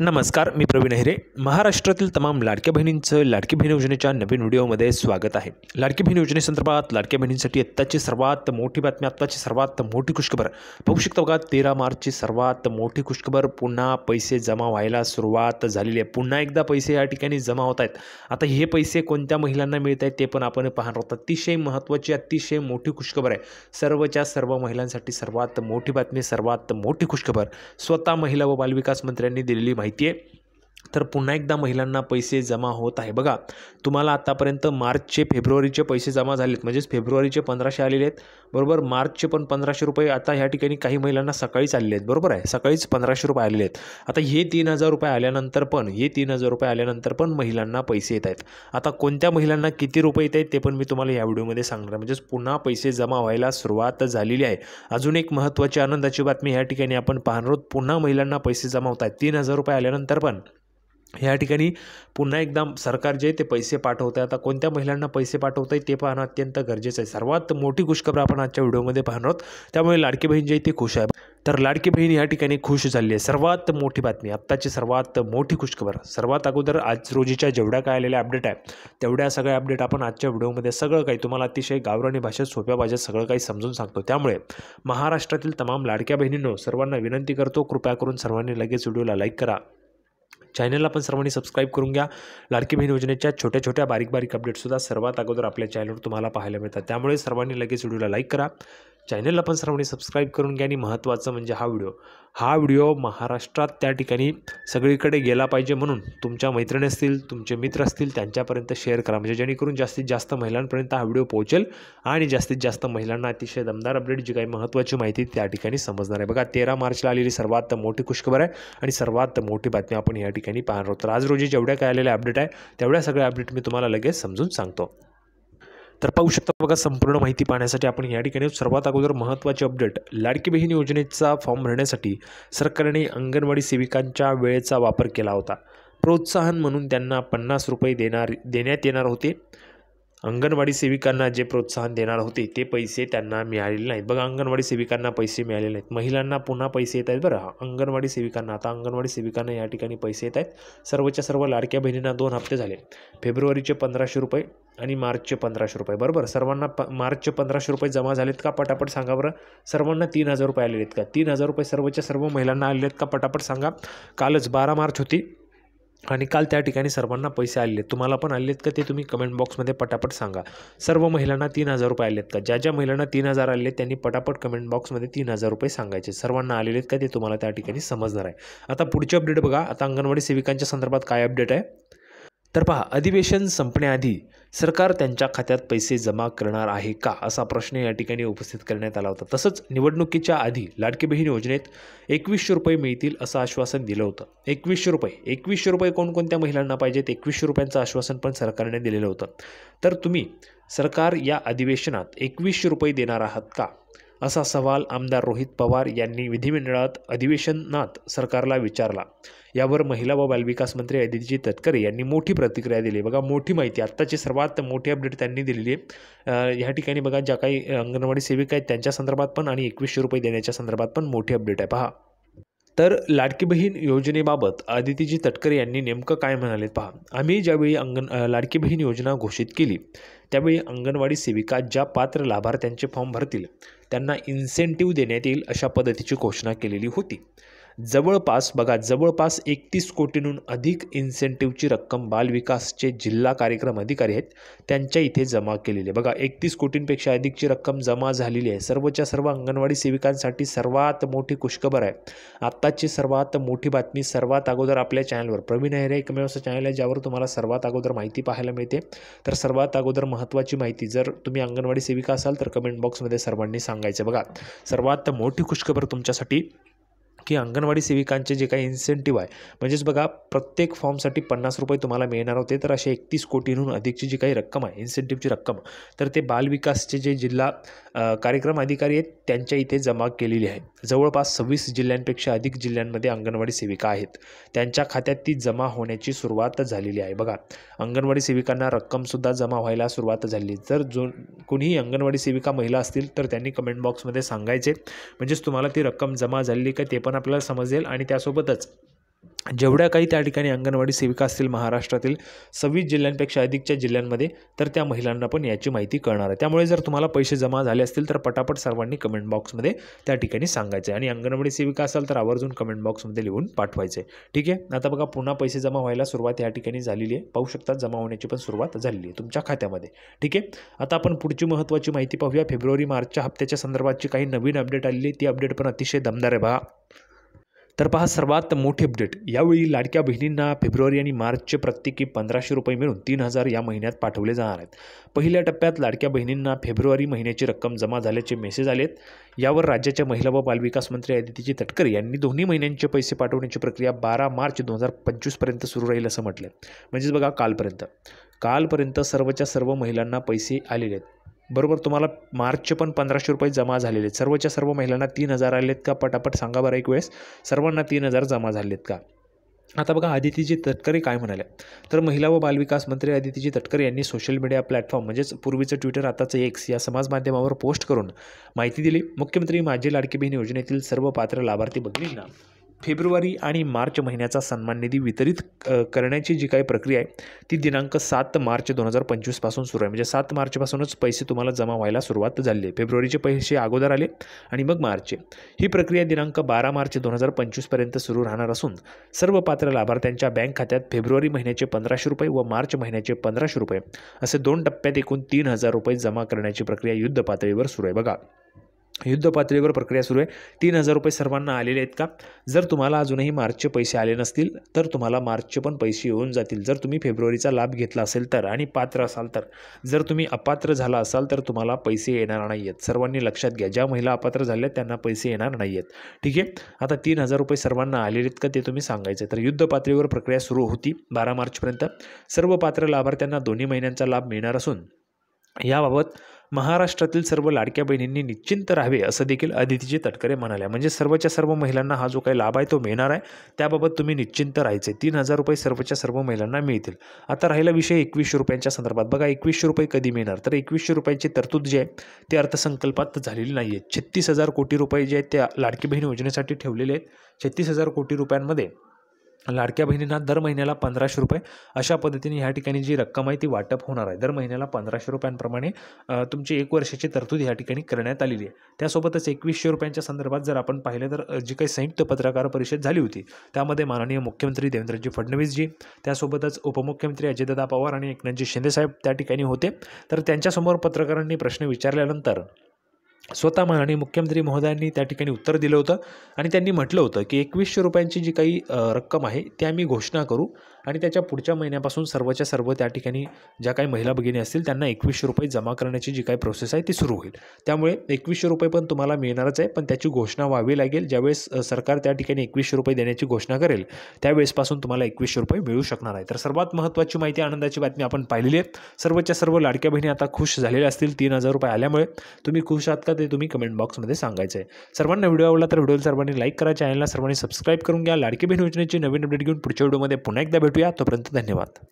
नमस्कार, मी प्रवीण अहिरे. महाराष्ट्रातील तमाम लाडक्या बहिणींचं लाडकी बहीण योजनेच्या नवीन व्हिडिओमध्ये स्वागत आहे. लाडकी बहीण योजनेसंदर्भात लाडक्या बहिणींसाठी आत्ताची सर्वात मोठी बातमी, आत्ताची सर्वात मोठी खुशखबर पाहू शकता बघा. 13 मार्चची सर्वात मोठी खुशखबर. पुन्हा पैसे जमा व्हायला सुरुवात झालेली आहे. पुन्हा एकदा पैसे या ठिकाणी जमा होत आहेत. आता हे पैसे कोणत्या महिलांना मिळत आहेत ते पण आपण पाहणार आहोत. अतिशय महत्त्वाची, अतिशय मोठी खुशखबर आहे. सर्वच्या सर्व महिलांसाठी सर्वात मोठी बातमी, सर्वात मोठी खुशखबर स्वतः महिला व बालविकास मंत्र्यांनी दिलेली माहिती आहे. तर पुन्हा एकदा महिलांना पैसे जमा होत आहे. बघा, तुम्हाला आतापर्यंत मार्चचे फेब्रुवारीचे पैसे जमा झालेत, म्हणजेच फेब्रुवारीचे 1500 आलेले आहेत, बरोबर. मार्चचे पण 1500 रुपये आता ह्या ठिकाणी काही महिलांना सकाळीच आलेले आहेत, बरोबर आहे. सकाळीच 1500 रुपये आलेले आहेत. आता हे 3000 रुपये आल्यानंतर पण महिलांना पैसे येत आहेत. आता कोणत्या महिलांना किती रुपये येत आहेत ते पण मी तुम्हाला या व्हिडिओमध्ये सांगणार आहे. म्हणजेच पुन्हा पैसे जमा व्हायला सुरुवात झालेली आहे. अजून एक महत्त्वाची आनंदाची बातमी या ठिकाणी आपण पाहणार आहोत. पुन्हा महिलांना पैसे जमा होत आहेत. 3000 रुपये आल्यानंतर पण या ठिकाणी पुन्हा एकदा सरकार जे ते पैसे पाठवत आहे. आता कोणत्या महिलांना पैसे पाठवत आहे ते पाहणं अत्यंत गरजेचं आहे. सर्वात मोठी खुशखबर आपण आजच्या व्हिडिओमध्ये पाहणार आहोत. त्यामुळे लाडकी बहीण जी ती खुश आहे. तर लाडकी बहीण या ठिकाणी खुश झाली आहे. सर्वात मोठी बातमी, आत्ताची सर्वात मोठी खुशखबर. सर्वात अगोदर आज रोजीच्या जेवढ्या काय आलेल्या अपडेट आहे तेवढ्या सगळ्या अपडेट आपण आजच्या व्हिडिओमध्ये सगळं काही तुम्हाला अतिशय गावरानी भाषेत, सोप्या भाषेत सगळं काही समजून सांगतो. त्यामुळे महाराष्ट्रातील तमाम लाडक्या बहिणींनो, सर्वांना विनंती करतो, कृपया करून सर्वांनी लगेच व्हिडिओला लाईक करा. चॅनलला पण सर्वांनी सबस्क्राईब करून घ्या. लाडकी बहीण योजनेच्या छोट्या छोट्या बारीक अपडेटसुद्धा सर्वात अगोदर आपल्या चॅनलवर तुम्हाला पाहायला मिळतात. त्यामुळे सर्वांनी लगेच व्हिडिओला लाईक करा, चॅनलला पण सर्वांनी सबस्क्राईब करून घ्या. आणि महत्त्वाचं म्हणजे हा व्हिडिओ महाराष्ट्रात त्या ठिकाणी सगळीकडे गेला पाहिजे, म्हणून तुमच्या मैत्रिणी असतील, तुमचे मित्र असतील त्यांच्यापर्यंत शेअर करा, म्हणजे जेणेकरून जास्तीत जास्त महिलांपर्यंत हा व्हिडिओ पोहोचेल आणि जास्तीत जास्त महिलांना अतिशय दमदार अपडेट, जी काही महत्त्वाची माहिती त्या ठिकाणी समजणार आहे. बघा, 13 मार्चला आलेली सर्वात मोठी खुशखबर आहे आणि सर्वात मोठी बातमी आपण या ठिकाणी पाहणार आहोत. तर आज रोजी जेवढ्या काय आलेल्या अपडेट आहे तेवढ्या सगळ्या अपडेट मी तुम्हाला लगेच समजून सांगतो. तर पाहू शकता बघा, संपूर्ण माहिती पाहण्यासाठी आपण या ठिकाणी सर्वात अगोदर महत्त्वाचे अपडेट. लाडकी बहीण योजनेचा फॉर्म भरण्यासाठी सरकारने अंगणवाडी सेविकांच्या वेळेचा वापर केला होता. प्रोत्साहन म्हणून त्यांना 50 रुपये देण्यात येणार होते. अंगणवाडी सेविकांना जे प्रोत्साहन देणार होते ते पैसे त्यांना मिळालेले नाहीत. बघा, अंगणवाडी सेविकांना पैसे मिळालेले नाहीत. महिलांना पुन्हा पैसे येत आहेत. बरं, अंगणवाडी सेविकांना या ठिकाणी पैसे येत आहेत. सर्वच्या सर्व लाडक्या बहिणींना 2 हप्ते झाले. फेब्रुवारीचे 1500 रुपये आणि मार्चचे 1500 रुपये, बरोबर. सर्वांना मार्चचे 1500 रुपये जमा झालेत का पटापट सांगा बरं. सर्वांना 3000 रुपये आलेले आहेत का? 3000 रुपये सर्वच्या सर्व महिलांना आलेले आहेत का पटापट सांगा. कालच 12 मार्च होती आणि काल त्या ठिकाणी सर्वांना पैसे आलेले आहेत. तुम्हाला पण आलेत का ते तुम्ही कमेंट बॉक्समध्ये पटापट सांगा. सर्व महिलांना 3000 रुपये आलेत का? ज्या महिलांना 3000 आले आहेत त्यांनी पटापट कमेंट बॉक्समध्ये 3000 रुपये सांगायचे. सर्वांना आलेले आहेत का ते तुम्हाला त्या ठिकाणी समजणार आहे. आता पुढचे अपडेट बघा. आता अंगणवाडी सेविकांच्या संदर्भात काय अपडेट आहे तर पहा, अधिवेशन संपण्याआधी सरकार त्यांच्या खात्यात पैसे जमा करणार आहे का, असा प्रश्न या ठिकाणी उपस्थित करण्यात आला होता. तसंच निवडणुकीच्या आधी लाडकी बहीण योजनेत 2100 रुपये मिळतील असं आश्वासन दिलं होतं. 2100 रुपये कोणकोणत्या महिलांना पाहिजेत? 2100 रुपयांचं आश्वासन पण सरकारने दिलेलं होतं. तर तुम्ही सरकार या अधिवेशनात 2100 रुपये देणार आहात का, असा सवाल आमदार रोहित पवार यांनी विधिमंडळात अधिवेशनात सरकारला विचारला. यावर महिला व बालविकास मंत्री अदिती तटकरे यांनी मोठी प्रतिक्रिया दिली. बघा, मोठी माहिती, आत्ताची सर्वात मोठी अपडेट त्यांनी दिलेली आहे. ह्या ठिकाणी बघा, ज्या काही अंगणवाडी सेविका आहेत त्यांच्या संदर्भात पण आणि 2100 रुपये देण्याच्या संदर्भात पण मोठी अपडेट आहे. पहा, तर लाडकी बहीण योजनेबाबत अदितीजी तटकरे यांनी नेमकं काय म्हणाले पहा. आम्ही ज्यावेळी लाडकी बहीण योजना घोषित केली त्यावेळी अंगणवाडी सेविका ज्या पात्र लाभार्थ्यांचे फॉर्म भरतील त्यांना इन्सेंटिव्ह देण्यात येईल अशा पद्धतीची घोषणा केलेली होती. जवळपास 31 कोटींहून अधिक इन्सेंटिव्हची रक्कम बालविकासचे जिल्हा कार्यक्रम अधिकारी आहेत त्यांच्या इथे जमा केलेली आहे. बघा, 31 कोटींपेक्षा अधिकची रक्कम जमा झालेली आहे. सर्वच्या सर्व अंगणवाडी सेविकांसाठी सर्वात मोठी खुशखबर आहे. आत्ताची सर्वात मोठी बातमी सर्वात अगोदर आपल्या चॅनलवर, प्रवीण अहिरे एकमेव असं चॅनल आहे ज्यावर तुम्हाला सर्वात अगोदर माहिती पाहायला मिळते. तर सर्वात अगोदर महत्त्वाची माहिती, जर तुम्ही अंगणवाडी सेविका असाल तर कमेंट बॉक्समध्ये सर्वांनी सांगायचं. बघा, सर्वात मोठी खुशखबर तुमच्यासाठी की अंगणवाडी सेविकांचे जे काही इन्सेंटिव्ह आहे, म्हणजेच बघा, प्रत्येक फॉर्मसाठी 50 रुपये तुम्हाला मिळणार होते. तर असे 31 कोटींहून अधिकची जी काही रक्कम आहे, इन्सेंटिव्हची रक्कम, तर ते बालविकासचे जे जिल्हा कार्यक्रम अधिकारी आहेत त्यांच्या इथे जमा केलेली आहे. जवळपास 26 जिल्ह्यांपेक्षा अधिक जिल्ह्यांमध्ये अंगणवाडी सेविका आहेत. त्यांच्या खात्यात ती जमा होण्याची सुरुवात झालेली आहे. बघा, अंगणवाडी सेविकांना रक्कमसुद्धा जमा व्हायला सुरुवात झाली. जर कोणीही अंगणवाडी सेविका महिला असतील तर त्यांनी कमेंट बॉक्समध्ये सांगायचे, म्हणजेच तुम्हाला ती रक्कम जमा झालेली का ते पण आपल्याला समजेल. आणि त्यासोबतच जेवढ्या काही त्या ठिकाणी अंगणवाडी सेविका असतील महाराष्ट्रातील 26 जिल्ह्यांपेक्षा अधिकच्या जिल्ह्यांमध्ये, तर त्या महिलांना पण याची माहिती कळणार आहे. त्यामुळे जर तुम्हाला पैसे जमा झाले असतील तर पटापट सर्वांनी कमेंट बॉक्समध्ये त्या ठिकाणी सांगायचं आहे. आणि अंगणवाडी सेविका असाल तर आवर्जून कमेंट बॉक्समध्ये लिहून पाठवायचे. ठीक आहे. आता बघा पुन्हा पैसे जमा व्हायला सुरुवात या ठिकाणी झालेली आहे. पाहू शकता जमा होण्याची पण सुरुवात झालेली आहे तुमच्या खात्यामध्ये. ठीक आहे. आता आपण पुढची महत्त्वाची माहिती पाहूया. फेब्रुवारी-मार्चच्या हप्त्याच्या संदर्भातची काही नवीन अपडेट आलेली आहे. ती अपडेट पण अतिशय दमदार आहे. तर पहा सर्वात मोठी अपडेट, यावेळी लाडक्या बहिणींना फेब्रुवारी आणि मार्चचे प्रत्येकी 1500 रुपये मिळून 3000 या महिन्यात पाठवले जाणार आहेत. पहिल्या टप्प्यात लाडक्या बहिणींना फेब्रुवारी महिन्याची रक्कम जमा झाल्याचे मेसेज आलेत. यावर राज्याच्या महिला व बालविकास मंत्री अदिती तटकरे यांनी दोन्ही महिन्यांचे पैसे पाठवण्याची प्रक्रिया 12 मार्च 2025 पर्यंत सुरू राहील असं म्हटलं. म्हणजेच बघा कालपर्यंत सर्वच्या सर्व महिलांना पैसे आलेले आहेत. बरोबर. तुम्हाला मार्चचे पण 1500 रुपये जमा झालेले आहेत. सर्वच्या सर्व महिलांना 3000 आलेत का? पटापट सांगा बरं एक वेळेस. सर्वांना 3000 जमा झालेत का? आता बघा अदिती तटकरे काय म्हणाले, तर महिला व बालविकास मंत्री अदिती तटकरे यांनी सोशल मीडिया प्लॅटफॉर्म म्हणजेच पूर्वीचं ट्विटर आताचं एक्स या समाज माध्यमावर पोस्ट करून माहिती दिली. मुख्यमंत्री माझी लाडकी बहीण योजनेतील सर्व पात्र लाभार्थी भगिनींना फेब्रुवारी आणि मार्च महिन्याचा सन्मान निधी वितरित करण्याची जी काही प्रक्रिया आहे ती दिनांक 7 मार्च 2025 पासून सुरू आहे. म्हणजे 7 मार्चपासूनच पैसे तुम्हाला जमा व्हायला सुरुवात झाली आहे. फेब्रुवारीचे पैसे अगोदर आले आणि मग मार्चचे. ही प्रक्रिया दिनांक 12 मार्च 2025 पर्यंत सुरू राहणार असून सर्व पात्र लाभार्थ्यांच्या बँक खात्यात फेब्रुवारी महिन्याचे 1500 रुपये व मार्च महिन्याचे 1500 रुपये असे 2 टप्प्यात एकूण 3000 रुपये जमा करण्याची प्रक्रिया युद्ध पातळीवर सुरू आहे. बघा युद्ध पातळीवर प्रक्रिया सुरू आहे. 3000 रुपये सर्वांना आलेले आहेत का? जर तुम्हाला अजूनही मार्चचे पैसे आले नसतील तर तुम्हाला मार्चचे पण पैसे येऊन जातील. जर तुम्ही फेब्रुवारीचा लाभ घेतला असेल तर आणि पात्र असाल तर. जर तुम्ही अपात्र झाला असाल तर तुम्हाला पैसे येणार नाही आहेत. सर्वांनी लक्षात घ्या. ज्या महिला अपात्र झाल्या त्यांना पैसे येणार नाही आहेत. ठीक आहे. आता 3000 रुपये सर्वांना आलेले आहेत का ते तुम्ही सांगायचं. तर युद्ध पातळीवर प्रक्रिया सुरू होती 12 मार्चपर्यंत. सर्व पात्र लाभार्थ्यांना दोन्ही महिन्यांचा लाभ मिळणार असून याबाबत महाराष्ट्रातील सर्व लाडक्या बहिणींनी निश्चिंत राहावे असं देखील अदिती तटकरे म्हणाल्या. म्हणजे सर्वच्या सर्व महिलांना हा जो काही लाभ आहे तो मिळणार आहे. त्याबाबत तुम्ही निश्चिंत राहायचे. 3000 रुपये सर्वच्या सर्व महिलांना मिळतील. आता राहिला विषय 2100 रुपयांच्या संदर्भात. बघा 2100 रुपये कधी मिळणार, तर 2100 रुपयाची तरतूद जी आहे ते अर्थसंकल्पात झालेली नाही आहे. 36,000 कोटी रुपये जे आहेत त्या लाडकी बहीण योजनेसाठी ठेवलेले आहेत. 36,000 कोटी रुपयांमध्ये लाडक्या बहिणींना दर महिन्याला 1500 रुपये अशा पद्धतीने ह्या ठिकाणी जी रक्कम आहे ती वाटप होणार आहे. दर महिन्याला 1500 रुपयांप्रमाणे तुमची 1 वर्षाची तरतूद ह्या ठिकाणी करण्यात आलेली आहे. त्यासोबतच 2100 रुपयांच्या संदर्भात जर आपण पाहिलं तर जी काही संयुक्त पत्रकार परिषद झाली होती त्यामध्ये माननीय मुख्यमंत्री देवेंद्रजी फडणवीसजी, त्यासोबतच उपमुख्यमंत्री अजितदादा पवार आणि एकनाथजी शिंदेसाहेब त्या ठिकाणी होते. तर त्यांच्यासमोर पत्रकारांनी प्रश्न विचारल्यानंतर स्वतः माननीय मुख्यमंत्री महोदयांनी त्या ठिकाणी उत्तर दिलं होतं आणि त्यांनी म्हटलं होतं की 2100 रुपयांची जी काही रक्कम आहे ती आम्ही घोषणा करू आणि त्याच्या पुढच्या महिन्यापासून सर्वच्या सर्व त्या ठिकाणी ज्या काही महिला भगिनी असतील त्यांना 2100 रुपये जमा करण्याची जी काही प्रोसेस आहे ती सुरू होईल. त्यामुळे 2100 रुपये पण तुम्हाला मिळणारच आहे, पण त्याची घोषणा व्हावी लागेल. ज्यावेळेस सरकार त्या ठिकाणी 2100 रुपये देण्याची घोषणा करेल त्यावेळेसपासून तुम्हाला 2100 रुपये मिळू शकणार आहे. तर सर्वात महत्त्वाची माहिती, आनंदाची बातमी आपण पाहिलेली आहे. सर्वच्या सर्व लाडक्या बहिणी आता खुश झालेल्या असतील. 3000 रुपये आल्यामुळे तुम्ही खुश आहात का ते तुम्ही कमेंट बॉक्समध्ये सांगायचं आहे. सर्वांना व्हिडिओ आवडला तर व्हिडिओला सर्वांनी लाईक करा, चॅनलला सर्वांनी सबस्क्राईब करून घ्या. लाडकी बहीण योजनेची नवीन अपडेट घेऊन पुढच्या व्हिडिओमध्ये पुन्हा एकदा भेटूया. तोपर्यंत धन्यवाद.